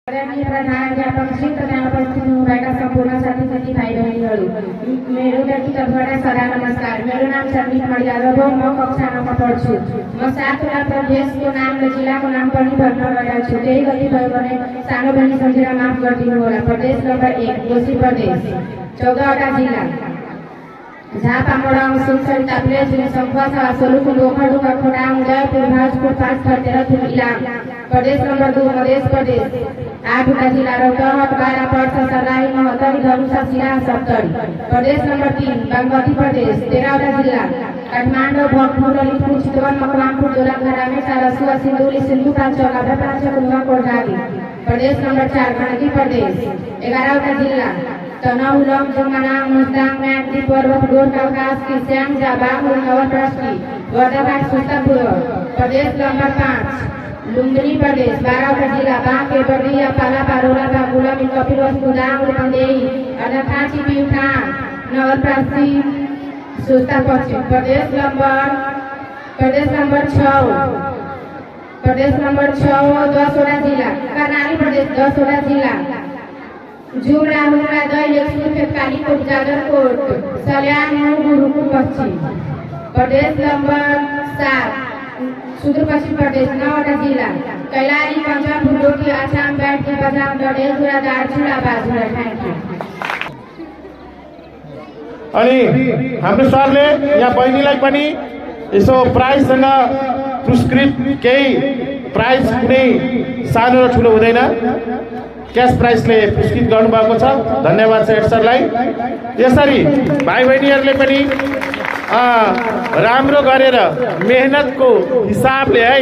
आदरणीय प्रधानाध्यापक श्री तथा उपस्थित हुनुभएका सम्पूर्ण साथी भाइ बहिनीहरू, मेरो व्यक्तिगतबाट सदा नमस्कार। मेरो नाम शर्मिक यादव हो। म कक्षा 9 मा पढ्छु। म 7 वटा प्रदेशको नाम र जिल्लाको नाम पनि भन्न गइरहेको छु। केही गल्ती भयो भने सानो बहिनी सम्झेर माफ गरिदिनु होला। प्रदेश नम्बर 1 कोशी प्रदेश, 14 वटा जिल्ला: झापा, मोरङ, सुनसरी, ताप्लेजुङ, सङ्खुवासभा, सोलुखुम्बु, ओखलढुङ्गा, खोटाङ, जयपुर, भोजपुर, पाँचथर, तेह्रथुम, इलाम। प्रदेश नम्बर 2 मध्य प्रदेश, 8 वटा जिल्ला: रौतहट, बारा, पर्सा, सर्लाही, महोत्तरी, धनुषा, सिराहा, सप्तरी। प्रदेश नम्बर 3 बागमती प्रदेश, 13 वटा जिल्ला: काठमाडौँ, भरतपुर, ललितपुर, चितवन, मकवानपुर, दोलखा, रामेछाप, रसुवा, सिन्धुली, सिन्धुपाल्चोक, लाभ्रापाल्चोक, नुवाकोट आदि। प्रदेश नम्बर 4 गण्डकी प्रदेश, 11 वटा जिल्ला: तनहुँ, लमजुङ, मनाङ, मुस्ताङ, म्याग्दी, पर्वत, गोरखा, कास्की, स्याङ्जा, बागलुङ, नवलपरासी, बर्दियाघाट, सुस्तापुर। प्रदेश नम्बर 5 लुम्बिनी प्रदेश, 12 वटा जिल्ला: बाँके, बर्दिया, पालापा, रोलापा, गुलामी, कपिलवस्तु, दाङ, रूपन्देही, अर्घाखाँची, प्युठान, नवलपरासी, सुस्ता पश्चिम। प्रदेश नम्बर 6 10 वटा जिल्ला: कर्णाली प्रदेश, 10 वटा जिल्ला: जुम्ला, हुम्ला, दैलेख, सुर्खेत, कालीकोट, जाजरकोट, सल्यान, गुरुकुल पश्चिम। प्रदेश नम्बर 7 सुदूरपश्चिम प्रदेश, 9 वटा जिल्ला: कैलाली, पञ्चमपुर, डोटी, आछाम, बैतडी, बझाङ, डडेलधुरा, दार्चुला, बाजुरा। Thank you. अनि हाम्रो सरले यहाँ बहिनीलाई पनि यसो प्राइजसँग पुरस्कृत, केही प्राइज कुनै सानो र ठुलो हुँदैन, क्यास प्राइजले पुरस्कृत गर्नुभएको छ। धन्यवाद छ हेड सरलाई। यसरी भाइ बहिनीहरूले पनि राम्रो गरेर मेहनतको हिसाबले है